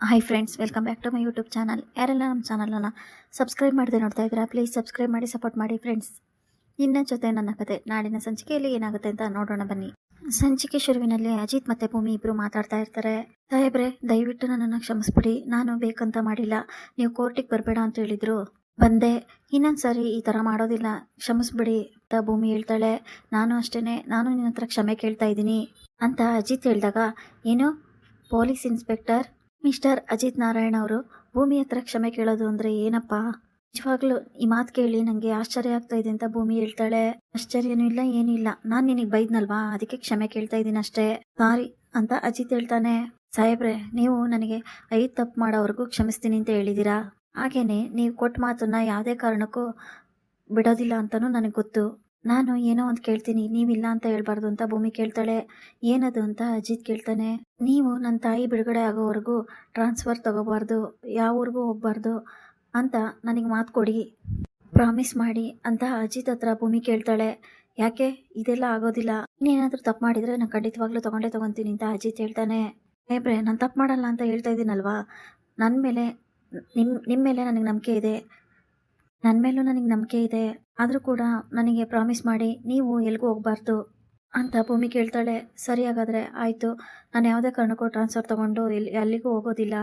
Hi friends, welcome back to my YouTube channel. ಯಾರೆಲ್ಲ ನಮ್ಮ ಚಾನಲನ್ನು ಸಬ್ಸ್ಕ್ರೈಬ್ ಮಾಡದೆ ನೋಡ್ತಾ ಇದ್ದೀರಾ, ಪ್ಲೀಸ್ ಸಬ್ಸ್ಕ್ರೈಬ್ ಮಾಡಿ ಸಪೋರ್ಟ್ ಮಾಡಿ ಫ್ರೆಂಡ್ಸ್. ನಿನ್ನ ಜೊತೆ ನನ್ನ ಕತೆ ನಾಡಿನ ಸಂಚಿಕೆಯಲ್ಲಿ ಏನಾಗುತ್ತೆ ಅಂತ ನೋಡೋಣ ಬನ್ನಿ. ಸಂಚಿಕೆ ಶುರುವಿನಲ್ಲಿ ಅಜಿತ್ ಮತ್ತು ಭೂಮಿ ಇಬ್ಬರು ಮಾತಾಡ್ತಾ ಇರ್ತಾರೆ. ಸಾಹೇಬ್ರೆ, ದಯವಿಟ್ಟು ನನ್ನನ್ನು ಕ್ಷಮಿಸ್ಬಿಡಿ, ನಾನು ಬೇಕಂತ ಮಾಡಿಲ್ಲ. ನೀವು ಕೋರ್ಟಿಗೆ ಬರಬೇಡ ಅಂತ ಹೇಳಿದ್ರು, ಬಂದೆ. ಇನ್ನೊಂದ್ಸರಿ ಈ ಥರ ಮಾಡೋದಿಲ್ಲ, ಕ್ಷಮಿಸ್ಬಿಡಿ ಅಂತ ಭೂಮಿ ಹೇಳ್ತಾಳೆ. ನಾನು ಅಷ್ಟೇ, ನಾನು ನಿನ್ನ ಹತ್ರ ಕ್ಷಮೆ ಕೇಳ್ತಾ ಇದ್ದೀನಿ ಅಂತ ಅಜಿತ್ ಹೇಳಿದಾಗ, ಏನು police inspector mister Ajith Narayan ಅವರು ಭೂಮಿ ಹತ್ರ ಕ್ಷಮೆ ಕೇಳೋದು ಅಂದರೆ ಏನಪ್ಪ? ನಿಜವಾಗ್ಲೂ ಈ ಮಾತು ಕೇಳಿ ನನಗೆ ಆಶ್ಚರ್ಯ ಆಗ್ತಾ ಇದೆ ಅಂತ ಭೂಮಿ ಹೇಳ್ತಾಳೆ. ಆಶ್ಚರ್ಯನೂ ಇಲ್ಲ, ಏನೂ ಇಲ್ಲ, ನಾನು ನಿನಗೆ ಬೈದ್ನಲ್ವಾ, ಅದಕ್ಕೆ ಕ್ಷಮೆ ಕೇಳ್ತಾ ಇದ್ದೀನಿ ಅಷ್ಟೇ, ಸಾರಿ ಅಂತ ಅಜಿತ್ ಹೇಳ್ತಾನೆ. ಸಾಹೇಬ್ರೆ, ನೀವು ನನಗೆ 5 ತಪ್ಪು ಮಾಡೋವರೆಗೂ ಕ್ಷಮಿಸ್ತೀನಿ ಅಂತ ಹೇಳಿದ್ದೀರಾ. ಹಾಗೇನೆ ನೀವು ಕೊಟ್ಟ ಮಾತನ್ನ ಯಾವುದೇ ಕಾರಣಕ್ಕೂ ಬಿಡೋದಿಲ್ಲ ಅಂತಲೂ ನನಗೆ ಗೊತ್ತು. ನಾನು ಏನೋ ಒಂದು ಕೇಳ್ತೀನಿ, ನೀವಿಲ್ಲ ಅಂತ ಹೇಳ್ಬಾರ್ದು ಅಂತ ಭೂಮಿ ಕೇಳ್ತಾಳೆ. ಏನದು ಅಂತ ಅಜಿತ್ ಕೇಳ್ತಾನೆ. ನೀವು ನನ್ನ ತಾಯಿ ಬಿಡುಗಡೆ ಆಗೋವರೆಗೂ ಟ್ರಾನ್ಸ್ಫರ್ ತಗೋಬಾರ್ದು, ಯಾವ ಊರಿಗೂ ಹೋಗ್ಬಾರ್ದು ಅಂತ ನನಗೆ ಮಾತು ಕೊಡಿ, ಪ್ರಾಮಿಸ್ ಮಾಡಿ ಅಂತ ಅಜಿತ್ ಹತ್ರ ಭೂಮಿ ಕೇಳ್ತಾಳೆ. ಯಾಕೆ ಇದೆಲ್ಲ ಆಗೋದಿಲ್ಲ, ಇನ್ನೇನಾದರೂ ತಪ್ಪು ಮಾಡಿದರೆ ನಾನು ಖಂಡಿತವಾಗ್ಲೂ ತೊಗೊತೀನಿ ಅಂತ ಅಜಿತ್ ಹೇಳ್ತಾನೆ. ಸಾಹೇಬ್ರೆ, ನಾನು ತಪ್ಪು ಮಾಡಲ್ಲ ಅಂತ ಹೇಳ್ತಾ ಇದ್ದೀನಲ್ವಾ, ನನ್ನ ಮೇಲೆ ನಿಮ್ಮ ಮೇಲೆ ನನಗೆ ನಂಬಿಕೆ ಇದೆ, ನನ್ನ ಮೇಲೂ ನನಗೆ ನಂಬಿಕೆ ಇದೆ, ಆದರೂ ಕೂಡ ನನಗೆ ಪ್ರಾಮಿಸ್ ಮಾಡಿ ನೀವು ಎಲ್ಲಿಗೂ ಹೋಗಬಾರ್ದು ಅಂತ ಭೂಮಿ ಕೇಳ್ತಾಳೆ. ಸರಿ, ಹಾಗಾದರೆ ಆಯಿತು, ನಾನು ಯಾವುದೇ ಕಾರಣಕ್ಕೂ ಟ್ರಾನ್ಸ್ಫರ್ ತೊಗೊಂಡು ಅಲ್ಲಿಗೂ ಹೋಗೋದಿಲ್ಲ.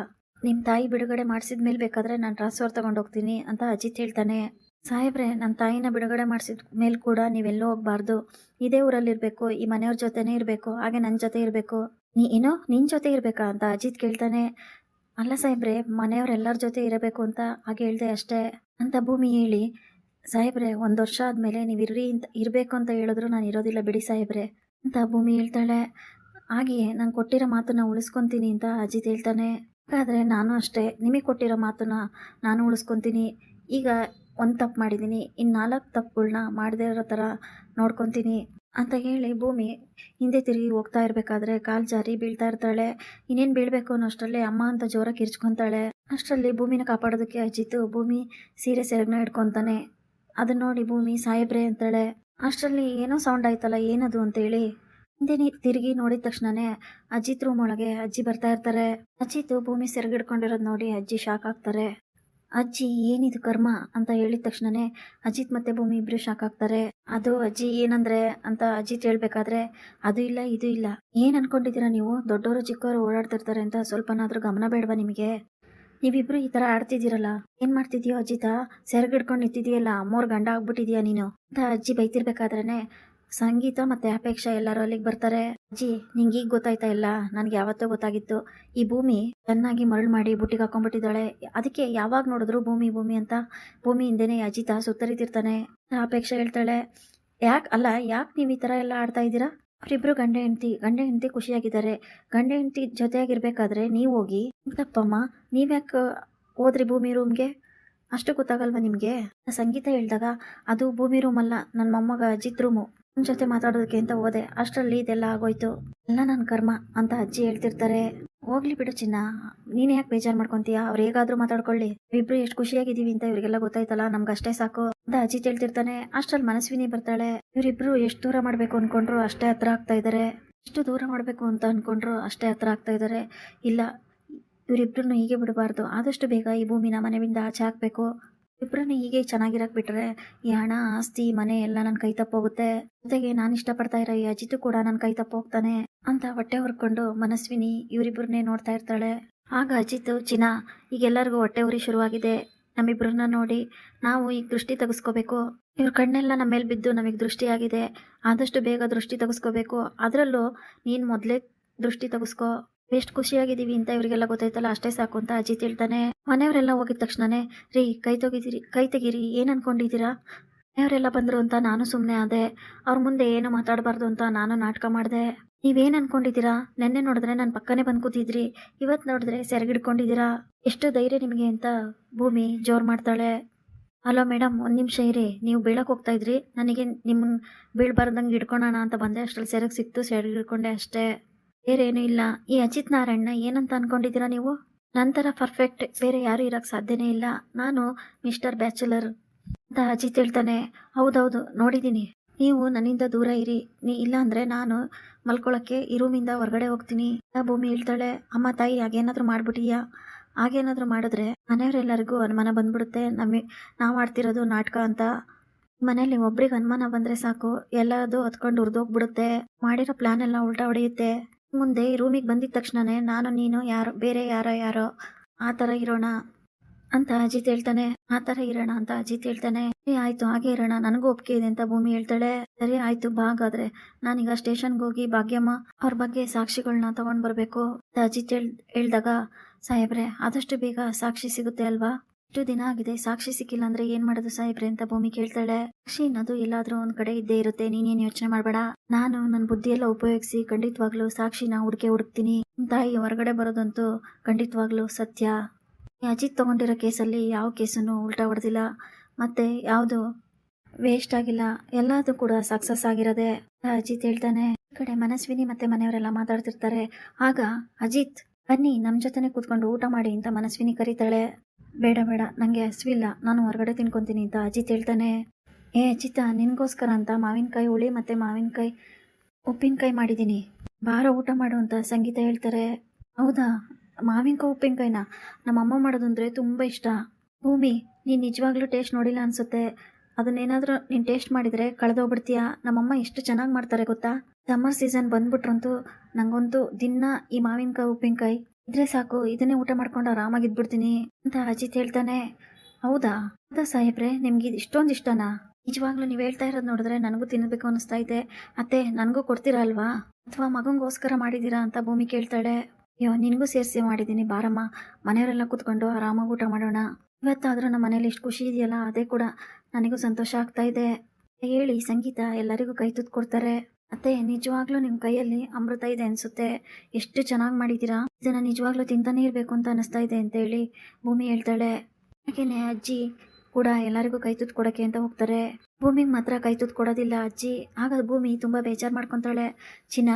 ನಿಮ್ಮ ತಾಯಿ ಬಿಡುಗಡೆ ಮಾಡಿಸಿದ ಮೇಲೆ ಬೇಕಾದರೆ ನಾನು ಟ್ರಾನ್ಸ್ಫರ್ ತೊಗೊಂಡು ಹೋಗ್ತೀನಿ ಅಂತ ಅಜಿತ್ ಹೇಳ್ತಾನೆ. ಸಾಹೇಬ್ರೆ, ನನ್ನ ತಾಯಿನ ಬಿಡುಗಡೆ ಮಾಡಿಸಿದ ಮೇಲೆ ಕೂಡ ನೀವೆಲ್ಲೂ ಹೋಗಬಾರ್ದು, ಇದೇ ಊರಲ್ಲಿರಬೇಕು, ಈ ಮನೆಯವ್ರ ಜೊತೆನೇ ಇರಬೇಕು, ಹಾಗೆ ನನ್ನ ಜೊತೆ ಇರಬೇಕು. ನಿನ್ನ ಜೊತೆ ಇರಬೇಕಾ ಅಂತ ಅಜಿತ್ ಕೇಳ್ತಾನೆ. ಅಲ್ಲ ಸಾಹೇಬ್ರೆ, ಮನೆಯವರೆಲ್ಲರ ಜೊತೆ ಇರಬೇಕು ಅಂತ ಹಾಗೆ ಹೇಳ್ದೆ ಅಷ್ಟೇ ಅಂತ ಭೂಮಿ ಹೇಳಿ, ಸಾಹೇಬ್ರೆ 1 ವರ್ಷ ಆದಮೇಲೆ ನೀವು ಇರಬೇಕು ಅಂತ ಹೇಳಿದ್ರು ನಾನು ಇರೋದಿಲ್ಲ ಬಿಡಿ ಸಾಹೇಬ್ರೆ ಅಂತ ಭೂಮಿ ಹೇಳ್ತಾಳೆ. ಹಾಗೆಯೇ ನಾನು ಕೊಟ್ಟಿರೋ ಮಾತನ್ನ ಉಳಿಸ್ಕೊತೀನಿ ಅಂತ ಅಜಿತ್ ಹೇಳ್ತಾನೆ. ಹಾಗಾದರೆ ನಾನು ಅಷ್ಟೇ, ನಿಮಗೆ ಕೊಟ್ಟಿರೋ ಮಾತನ್ನ ನಾನು ಉಳಿಸ್ಕೊತೀನಿ. ಈಗ 1 ತಪ್ಪು ಮಾಡಿದ್ದೀನಿ, ಇನ್ನು 4 ತಪ್ಪುಗಳನ್ನ ಮಾಡದೇ ಇರೋ ಥರ ನೋಡ್ಕೊತೀನಿ ಅಂತ ಹೇಳಿ ಭೂಮಿ ಹಿಂದೆ ತಿರುಗಿ ಹೋಗ್ತಾ ಇರಬೇಕಾದ್ರೆ ಕಾಲು ಜಾರಿ ಬೀಳ್ತಾ ಇರ್ತಾಳೆ. ಇನ್ನೇನು ಬೀಳಬೇಕು ಅನ್ನೋ ಅಷ್ಟರಲ್ಲಿ ಅಮ್ಮ ಅಂತ ಜೋರಾಗಿ ಕಿರ್ಚ್ಕೊತಾಳೆ. ಅಷ್ಟರಲ್ಲಿ ಭೂಮಿನ ಕಾಪಾಡೋದಕ್ಕೆ ಅಜಿತ್ ಭೂಮಿ ಸೀರೆ ಸೆರಗನ್ನ ಹಿಡ್ಕೊತಾನೆ. ಅದನ್ನ ನೋಡಿ ಭೂಮಿ ಸಾಹೇಬ್ರೆ ಅಂತಾಳೆ. ಅಷ್ಟರಲ್ಲಿ ಏನೋ ಸೌಂಡ್ ಆಯ್ತಲ್ಲ, ಏನದು ಅಂತೇಳಿ ಹಿಂದೆ ತಿರುಗಿ ನೋಡಿದ ತಕ್ಷಣನೇ ಅಜಿತ್ ರೂಮ್ ಒಳಗೆ ಅಜ್ಜಿ ಬರ್ತಾ ಇರ್ತಾರೆ. ಅಜಿತ್ ಭೂಮಿ ಸೆರಗಿಡ್ಕೊಂಡಿರೋದು ನೋಡಿ ಅಜ್ಜಿ ಶಾಕ್ ಆಗ್ತಾರೆ. ಅಜ್ಜಿ, ಏನಿದು ಕರ್ಮ ಅಂತ ಹೇಳಿದ ತಕ್ಷಣನೇ ಅಜಿತ್ ಮತ್ತೆ ಭೂಮಿ ಇಬ್ರು ಶಾಕ್ ಆಗ್ತಾರೆ. ಅದು ಅಜ್ಜಿ ಏನಂದ್ರೆ ಅಂತ ಅಜಿತ್ ಹೇಳ್ಬೇಕಾದ್ರೆ, ಅದು ಇಲ್ಲ ಇದು ಇಲ್ಲ, ಏನ್ ಅನ್ಕೊಂಡಿದ್ದೀರಾ ನೀವು, ದೊಡ್ಡವರು ಚಿಕ್ಕವರು ಓಡಾಡ್ತಿರ್ತಾರೆ ಅಂತ ಸ್ವಲ್ಪನಾದ್ರೂ ಗಮನ ಬೇಡವಾ ನಿಮಗೆ? ನೀವಿಬ್ರು ಈ ತರ ಆಡ್ತಿದ್ದೀರಲ್ಲ, ಏನ್ ಮಾಡ್ತಿದ್ಯೋ ಅಜಿತ, ಸೆರಗಿಡ್ಕೊಂಡು ನಿಂತಿದೀಯಲ್ಲ, ಅಮ್ಮೋರ್ ಗಂಡ ಆಗ್ಬಿಟ್ಟಿದ್ಯಾ ನೀನು ಅಂತ ಅಜ್ಜಿ ಬೈತಿರ್ಬೇಕಾದ್ರೇನೆ ಸಂಗೀತ ಮತ್ತೆ ಅಪೇಕ್ಷಾ ಎಲ್ಲರೂ ಅಲ್ಲಿಗೆ ಬರ್ತಾರೆ. ಅಜ್ಜಿ, ನಿಂಗೆ ಈಗ ಗೊತ್ತಾಯ್ತಾ? ಇಲ್ಲ, ನನ್ಗೆ ಯಾವತ್ತೋ ಗೊತ್ತಾಗಿತ್ತು, ಈ ಭೂಮಿ ಚೆನ್ನಾಗಿ ಮರಳು ಮಾಡಿ ಬುಟ್ಟಿಗೆ ಹಾಕೊಂಡ್ಬಿಟ್ಟಿದ್ದಾಳೆ, ಅದಕ್ಕೆ ಯಾವಾಗ ನೋಡಿದ್ರು ಭೂಮಿ ಭೂಮಿ ಅಂತ ಭೂಮಿ ಹಿಂದೆನೆ ಅಜಿತ ಸುತ್ತರಿತಿರ್ತಾನೆ. ಅಪೇಕ್ಷಾ ಹೇಳ್ತಾಳೆ, ಯಾಕೆ ನೀವು ಈ ಥರ ಎಲ್ಲ ಆಡ್ತಾ ಇದ್ದೀರಾ? ಅವರಿಬ್ರು ಗಂಡ ಹೆಂಡತಿ ಖುಷಿಯಾಗಿದ್ದಾರೆ. ಗಂಡ ಹೆಂಡತಿ ಜೊತೆಯಾಗಿರ್ಬೇಕಾದ್ರೆ ನೀವು ಹೋಗಿ, ತಪ್ಪಮ್ಮ, ನೀವ್ಯಾಕೆ ಹೋದ್ರಿ ಭೂಮಿ ರೂಮ್ಗೆ, ಅಷ್ಟು ಗೊತ್ತಾಗಲ್ವಾ ನಿಮಗೆ? ಸಂಗೀತ ಹೇಳಿದಾಗ, ಅದು ಭೂಮಿ ರೂಮ್ ಅಲ್ಲ, ನನ್ನ ಮೊಮ್ಮಗ ಅಜಿತ್ ರೂಮು, ನನ್ನ ಜೊತೆ ಮಾತಾಡೋದಕ್ಕೆ ಅಂತ ಹೋದೆ, ಅಷ್ಟರಲ್ಲಿ ಇದೆಲ್ಲ ಆಗೋಯ್ತು, ಎಲ್ಲ ನನ್ನ ಕರ್ಮ ಅಂತ ಅಜ್ಜಿ ಹೇಳ್ತಿರ್ತಾರೆ. ಹೋಗ್ಲಿ ಬಿಡು ಚಿನ್ನ, ನೀನು ಯಾಕೆ ಬೇಜಾರು ಮಾಡ್ಕೊತೀಯಾ, ಅವ್ರು ಹೇಗಾದ್ರೂ ಮಾತಾಡ್ಕೊಳ್ಳಿ, ಇಬ್ರು ಎಷ್ಟು ಖುಷಿಯಾಗಿದ್ದೀವಿ ಅಂತ ಇವ್ರಿಗೆಲ್ಲ ಗೊತ್ತಾಯ್ತಲ್ಲ, ನಮ್ಗೆ ಅಷ್ಟೇ ಸಾಕು ಅಂತ ಅಜಿತ್ ಹೇಳ್ತಿರ್ತಾನೆ. ಅಷ್ಟ್ರಲ್ಲಿ ಮನಸ್ವಿನಿ ಬರ್ತಾಳೆ. ಇವರಿಬ್ರು ಎಷ್ಟು ದೂರ ಮಾಡಬೇಕು ಅನ್ಕೊಂಡ್ರು ಅಷ್ಟೇ ಹತ್ರ ಆಗ್ತಾ ಇದ್ದಾರೆ, ಎಷ್ಟು ದೂರ ಮಾಡಬೇಕು ಅಂತ ಅನ್ಕೊಂಡ್ರು ಅಷ್ಟೇ ಹತ್ರ ಆಗ್ತಾ ಇದ್ದಾರೆ. ಇಲ್ಲ, ಇವರಿಬ್ರನ್ನು ಹೀಗೆ ಬಿಡಬಾರ್ದು, ಆದಷ್ಟು ಬೇಗ ಈ ಭೂಮಿನ ಮನೆಯಿಂದ ಆಚೆ ಹಾಕಬೇಕು. ಇಬ್ಬರನ್ನ ಹೀಗೆ ಚೆನ್ನಾಗಿರಕ್ ಬಿಟ್ರೆ ಈ ಹಣ ಆಸ್ತಿ ಮನೆ ಎಲ್ಲ ನನ್ನ ಕೈ ತಪ್ಪೋಗುತ್ತೆ, ಜೊತೆಗೆ ನಾನು ಇಷ್ಟಪಡ್ತಾ ಇರೋ ಈ ಅಜಿತ್ ಕೂಡ ನನ್ನ ಕೈ ತಪ್ಪೋಗ್ತಾನೆ ಅಂತ ಹೊಟ್ಟೆ ಹೊರ್ಕೊಂಡು ಮನಸ್ವಿನಿ ಇವರಿಬ್ಬರನ್ನೇ ನೋಡ್ತಾ ಇರ್ತಾಳೆ. ಆಗ ಅಜಿತ್, ಚಿನ್ನ, ಈಗೆಲ್ಲರಿಗೂ ಹೊಟ್ಟೆ ಉರಿ ಶುರುವಾಗಿದೆ, ನಮ್ಮಿಬ್ಬರನ್ನ ನೋಡಿ ನಾವು ಈಗ ದೃಷ್ಟಿ ತೆಗೆಸ್ಕೋಬೇಕು, ಇವ್ರ ಕಣ್ಣೆಲ್ಲ ನಮ್ಮ ಮೇಲೆ ಬಿದ್ದು ನಮಗೆ ದೃಷ್ಟಿ ಆಗಿದೆ, ಆದಷ್ಟು ಬೇಗ ದೃಷ್ಟಿ ತೆಗೆಸ್ಕೋಬೇಕು, ಅದರಲ್ಲೂ ನೀನು ಮೊದಲೇ ದೃಷ್ಟಿ ತೆಗೆಸ್ಕೋ, ಎಷ್ಟು ಖುಷಿಯಾಗಿದ್ದೀವಿ ಅಂತ ಇವರಿಗೆಲ್ಲ ಗೊತ್ತಾಯ್ತಲ್ಲ, ಅಷ್ಟೇ ಸಾಕು ಅಂತ ಅಜಿತ್ ಹೇಳ್ತಾನೆ. ಮನೆಯವರೆಲ್ಲ ಹೋಗಿದ ತಕ್ಷಣನೇ, ರೀ ಕೈ ತೆಗೀರಿ, ಏನು ಅನ್ಕೊಂಡಿದ್ದೀರಾ, ಮನೆಯವರೆಲ್ಲ ಬಂದರು ಅಂತ ನಾನು ಸುಮ್ಮನೆ ಆದೆ, ಅವ್ರ ಮುಂದೆ ಏನು ಮಾತಾಡಬಾರ್ದು ಅಂತ ನಾನು ನಾಟಕ ಮಾಡಿದೆ, ನೀವೇನು ಅನ್ಕೊಂಡಿದ್ದೀರಾ, ನೆನ್ನೆ ನೋಡಿದ್ರೆ ನನ್ನ ಪಕ್ಕನೇ ಬಂದು ಕೂತಿದ್ರಿ, ಇವತ್ತು ನೋಡಿದ್ರೆ ಸೆರಗಿಡ್ಕೊಂಡಿದ್ದೀರಾ, ಎಷ್ಟು ಧೈರ್ಯ ನಿಮಗೆ ಅಂತ ಭೂಮಿ ಜೋರು ಮಾಡ್ತಾಳೆ. ಹಲೋ ಮೇಡಮ್, 1 ನಿಮಿಷ ಇರಿ, ನೀವು ಬೀಳಕ್ಕೆ ಹೋಗ್ತಾ ಇದ್ರಿ, ನನಗೆ ನಿಮ್ಮನ್ನು ಬೀಳ್ಬಾರ್ದಂಗೆ ಹಿಡ್ಕೊಳೋಣ ಅಂತ ಬಂದೆ, ಅಷ್ಟರಲ್ಲಿ ಸೆರಗ್ ಸಿಕ್ತು, ಸೆರಗಿಡ್ಕೊಂಡೆ ಅಷ್ಟೇ, ಬೇರೇನೂ ಇಲ್ಲ. ಈ ಅಜಿತ್ ನಾರಾಯಣ್ನ ಏನಂತ ಅನ್ಕೊಂಡಿದ್ದೀರಾ ನೀವು, ನಂತರ ಪರ್ಫೆಕ್ಟ್ ಬೇರೆ ಯಾರು ಇರೋಕ್ಕೆ ಸಾಧ್ಯನೇ ಇಲ್ಲ, ನಾನು ಮಿಸ್ಟರ್ ಬ್ಯಾಚುಲರ್ ಅಂತ ಅಜಿತ್ ಹೇಳ್ತಾನೆ. ಹೌದೌದು, ನೋಡಿದ್ದೀನಿ, ನೀವು ನನ್ನಿಂದ ದೂರ ಇರಿ, ಇಲ್ಲ ಅಂದರೆ ನಾನು ಮಲ್ಕೊಳ್ಳೋಕ್ಕೆ ಈ ರೂಮಿಂದ ಹೊರಗಡೆ ಹೋಗ್ತೀನಿ. ಭೂಮಿ ಹೇಳ್ತಾಳೆ, ಅಮ್ಮ ತಾಯಿ ಹಾಗೇನಾದರೂ ಮಾಡ್ಬಿಟ್ಟಿಯಾ? ಹಾಗೇನಾದರೂ ಮಾಡಿದ್ರೆ ಮನೆಯವರೆಲ್ಲರಿಗೂ ಅನುಮಾನ ಬಂದ್ಬಿಡುತ್ತೆ, ನಾವು ಆಡ್ತಿರೋದು ನಾಟಕ ಅಂತ. ಮನೇಲಿ ಒಬ್ರಿಗೆ ಅನುಮಾನ ಬಂದರೆ ಸಾಕು, ಎಲ್ಲದು ಹೊತ್ಕೊಂಡು ಹುರಿದೋಗ್ಬಿಡುತ್ತೆ. ಮಾಡಿರೋ ಪ್ಲಾನ್ ಎಲ್ಲ ಉಲ್ಟಾ ಹೊಡೆಯುತ್ತೆ. ಮುಂದೆ ಈ ರೂಮಿಗೆ ಬಂದಿದ ತಕ್ಷಣನೇ ನಾನು ನೀನು ಯಾರೋ ಬೇರೆ ಯಾರೋ ಆ ಥರ ಇರೋಣ ಅಂತ ಅಜಿತ್ ಹೇಳ್ತಾನೆ. ಆ ಥರ ಇರೋಣ ಅಂತ ಅಜಿತ್ ಹೇಳ್ತಾನೆ. ಆಯ್ತು ಹಾಗೆ ಇರೋಣ, ನನಗೂ ಒಪ್ಪಿಗೆ ಇದೆ ಅಂತ ಭೂಮಿ ಹೇಳ್ತಾಳೆ. ಸರಿ ಆಯ್ತು ಬಾ ಹಾಗಾದ್ರೆ, ನಾನೀಗ ಸ್ಟೇಷನ್ಗೆ ಹೋಗಿ ಭಾಗ್ಯಮ್ಮ ಅವ್ರ ಬಗ್ಗೆ ಸಾಕ್ಷಿಗಳನ್ನ ತಗೊಂಡ್ ಬರ್ಬೇಕು ಅಂತ ಅಜಿತ್ ಹೇಳ್ದಾಗ, ಸಾಹೇಬ್ರೆ ಆದಷ್ಟು ಬೇಗ ಸಾಕ್ಷಿ ಸಿಗುತ್ತೆ ಅಲ್ವಾ? ಇಷ್ಟು ದಿನ ಆಗಿದೆ, ಸಾಕ್ಷಿ ಸಿಕ್ಕಿಲ್ಲ ಅಂದ್ರೆ ಏನ್ ಮಾಡೋದು ಸಾಹೇಬ್ರೆ ಅಂತ ಭೂಮಿ ಕೇಳ್ತಾಳೆ. ಸಾಕ್ಷಿ ಅನ್ನೋದು ಎಲ್ಲಾದ್ರೂ ಒಂದ್ ಕಡೆ ಇದ್ದೇ ಇರುತ್ತೆ, ನೀನೇನ್ ಯೋಚನೆ ಮಾಡ್ಬೇಡ. ನಾನು ನನ್ನ ಬುದ್ಧಿಯೆಲ್ಲ ಉಪಯೋಗಿಸಿ ಖಂಡಿತವಾಗ್ಲೂ ಸಾಕ್ಷಿನ ಹುಡುಕ್ತೀನಿ. ತಾಯಿ ಹೊರಗಡೆ ಬರೋದಂತೂ ಖಂಡಿತವಾಗ್ಲೂ ಸತ್ಯ. ಅಜಿತ್ ತಗೊಂಡಿರೋ ಕೇಸಲ್ಲಿ ಯಾವ ಕೇಸನ್ನು ಉಲ್ಟಾ ಹೊಡೆದಿಲ್ಲ, ಮತ್ತೆ ಯಾವುದು ವೇಸ್ಟ್ ಆಗಿಲ್ಲ, ಎಲ್ಲದೂ ಕೂಡ ಸಕ್ಸಸ್ ಆಗಿರೋದೆ ಅಜಿತ್ ಹೇಳ್ತಾನೆ. ಈ ಕಡೆ ಮನಸ್ವಿನಿ ಮತ್ತೆ ಮನೆಯವರೆಲ್ಲ ಮಾತಾಡ್ತಿರ್ತಾರೆ. ಆಗ ಅಜಿತ್, ಬನ್ನಿ ನಮ್ಮ ಜೊತೆನೆ ಕೂತ್ಕೊಂಡು ಊಟ ಮಾಡಿ ಅಂತ ಮನಸ್ವಿನಿ ಕರೀತಾಳೆ. ಬೇಡ ನಂಗೆ ಹಸಿವಿಲ್ಲ, ನಾನು ಹೊರಗಡೆ ತಿನ್ಕೊಂತೀನಿ ಅಂತ ಅಜಿತ್ ಹೇಳ್ತಾನೆ. ಅಜಿತ, ನಿನ್ಗೋಸ್ಕರ ಅಂತ ಮಾವಿನಕಾಯಿ ಹುಳಿ ಮತ್ತೆ ಮಾವಿನಕಾಯಿ ಉಪ್ಪಿನಕಾಯಿ ಮಾಡಿದ್ದೀನಿ, ಬಾರ ಊಟ ಮಾಡು ಅಂತ ಸಂಗೀತ ಹೇಳ್ತಾರೆ. ಹೌದಾ, ಮಾವಿನಕಾಯಿ ಉಪ್ಪಿನಕಾಯಿನ ನಮ್ಮಮ್ಮ ಮಾಡೋದು ಅಂದರೆ ತುಂಬ ಇಷ್ಟ. ಭೂಮಿ, ನೀನು ನಿಜವಾಗ್ಲೂ ಟೇಸ್ಟ್ ನೋಡಿಲ್ಲ ಅನಿಸುತ್ತೆ, ಅದನ್ನೇನಾದರೂ ನೀನು ಟೇಸ್ಟ್ ಮಾಡಿದರೆ ಕಳೆದೋಗ್ಬಿಡ್ತೀಯಾ. ನಮ್ಮಮ್ಮ ಎಷ್ಟು ಚೆನ್ನಾಗಿ ಮಾಡ್ತಾರೆ ಗೊತ್ತಾ? ಸಮ್ಮರ್ ಸೀಸನ್ ಬಂದ್ಬಿಟ್ರಂತೂ ನನಗಂತೂ ದಿನ ಈ ಮಾವಿನಕಾಯಿ ಉಪ್ಪಿನಕಾಯಿ ಇದ್ರೆ ಸಾಕು, ಇದನ್ನೇ ಊಟ ಮಾಡ್ಕೊಂಡು ಆರಾಮಾಗಿದ್ಬಿಡ್ತೀನಿ ಅಂತ ಅಜಿತ್ ಹೇಳ್ತಾನೆ. ಹೌದಾ ಸಾಹೇಬ್ರೆ, ನಿಮ್ಗೆ ಇಷ್ಟೊಂದು ಇಷ್ಟನಾ? ನಿಜವಾಗ್ಲೂ ನೀವು ಹೇಳ್ತಾ ಇರೋದು ನೋಡಿದ್ರೆ ನನಗೂ ತಿನ್ನಬೇಕು ಅನ್ನಿಸ್ತಾ ಇದೆ. ಅತ್ತೆ, ನನಗೂ ಕೊಡ್ತೀರಾ ಅಲ್ವಾ? ಅಥವಾ ಮಗಂಗೋಸ್ಕರ ಮಾಡಿದ್ದೀರಾ ಅಂತ ಭೂಮಿ ಕೇಳ್ತಾಳೆ. ಅಯ್ಯೋ, ನಿನಗೂ ಸೇರಿಸಿ ಮಾಡಿದ್ದೀನಿ, ಬಾರಮ್ಮ, ಮನೆಯವರೆಲ್ಲ ಕೂತ್ಕೊಂಡು ಆರಾಮಾಗಿ ಊಟ ಮಾಡೋಣ. ಇವತ್ತಾದರೂ ನಮ್ಮ ಮನೇಲಿ ಎಷ್ಟು ಖುಷಿ ಇದೆಯಲ್ಲ, ಅದೇ ಕೂಡ ನನಗೂ ಸಂತೋಷ ಆಗ್ತಾ ಇದೆ ಹೇಳಿ ಸಂಗೀತ ಎಲ್ಲರಿಗೂ ಕೈ ತುತ್ತು ಕೊಡ್ತಾರೆ. ಅತ್ತೆ, ನಿಜವಾಗ್ಲೂ ನಿಮ್ಮ ಕೈಯಲ್ಲಿ ಅಮೃತ ಇದೆ ಅನಿಸುತ್ತೆ, ಎಷ್ಟು ಚೆನ್ನಾಗಿ ಮಾಡಿದ್ದೀರಾ, ಇದನ್ನು ನಿಜವಾಗ್ಲೂ ತಿಂತಾನೆ ಇರಬೇಕು ಅಂತ ಅನಿಸ್ತಾ ಇದೆ ಅಂತೇಳಿ ಭೂಮಿ ಹೇಳ್ತಾಳೆ. ಹಾಗೇನೆ ಅಜ್ಜಿ ಕೂಡ ಎಲ್ಲರಿಗೂ ಕೈ ತುತ್ತು ಕೊಡೋಕ್ಕೆ ಅಂತ ಹೋಗ್ತಾರೆ. ಭೂಮಿಗೆ ಮಾತ್ರ ಕೈ ತುತ್ತು ಕೊಡೋದಿಲ್ಲ ಅಜ್ಜಿ. ಆಗ ಭೂಮಿ ತುಂಬ ಬೇಜಾರು ಮಾಡ್ಕೊತಾಳೆ. ಚಿನ್ನ,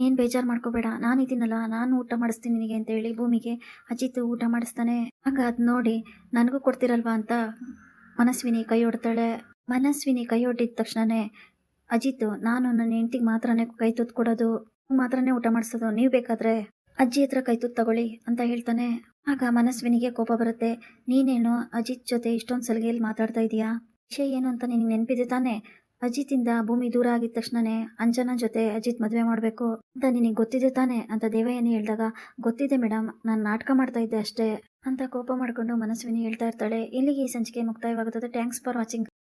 ಏನು ಬೇಜಾರು ಮಾಡ್ಕೋಬೇಡ, ನಾನಿದ್ದೀನಲ್ಲ, ನಾನು ಊಟ ಮಾಡಿಸ್ತೀನಿ ನಿನಗೆ ಅಂತೇಳಿ ಭೂಮಿಗೆ ಅಜಿತ್ ಊಟ ಮಾಡಿಸ್ತಾನೆ. ಆಗ ಅದು ನೋಡಿ ನನಗೂ ಕೊಡ್ತಿರಲ್ವಾ ಅಂತ ಮನಸ್ವಿನಿ ಕೈ ಹೊಡ್ತಾಳೆ. ಮನಸ್ವಿನಿ ಕೈ ಹೊಡ್ಡಿದ ತಕ್ಷಣನೇ ಅಜಿತ್, ನಾನು ನನ್ನ ಹೆಂಡತಿಗೆ ಮಾತ್ರನೇ ಕೈ ತುತ್ತು ಕೊಡೋದು, ಮಾತ್ರನೇ ಊಟ ಮಾಡಿಸೋದು, ನೀವು ಬೇಕಾದ್ರೆ ಅಜ್ಜಿ ಹತ್ರ ಕೈ ತುತ್ತು ತಗೊಳ್ಳಿ ಅಂತ ಹೇಳ್ತಾನೆ. ಆಗ ಮನಸ್ವಿನಿಗೆ ಕೋಪ ಬರುತ್ತೆ. ನೀನೇನು ಅಜಿತ್ ಜೊತೆ ಇಷ್ಟೊಂದು ಸಲಿಗೆಯಲ್ಲಿ ಮಾತಾಡ್ತಾ ಇದೀಯಾ? ವಿಷಯ ಏನು ಅಂತ ನಿನಗೆ ನೆನಪಿದೆ ತಾನೆ? ಅಜಿತಿಂದ ಭೂಮಿ ದೂರ ಆಗಿದ ತಕ್ಷಣನೇ ಅಂಜನಾ ಜೊತೆ ಅಜಿತ್ ಮದುವೆ ಮಾಡಬೇಕು ಅಂತ ನಿನಗೆ ಗೊತ್ತಿದೆ ತಾನೆ ಅಂತ ದೇವಯ್ಯನಿ ಹೇಳಿದಾಗ, ಗೊತ್ತಿದೆ ಮೇಡಮ್, ನಾನು ನಾಟಕ ಮಾಡ್ತಾ ಇದ್ದೆ ಅಷ್ಟೇ ಅಂತ ಕೋಪ ಮಾಡಿಕೊಂಡು ಮನಸ್ವಿನಿ ಹೇಳ್ತಾ ಇರ್ತಾಳೆ. ಇಲ್ಲಿಗೆ ಈ ಸಂಚಿಕೆ ಮುಕ್ತಾಯವಾಗುತ್ತದೆ. Thanks for watching.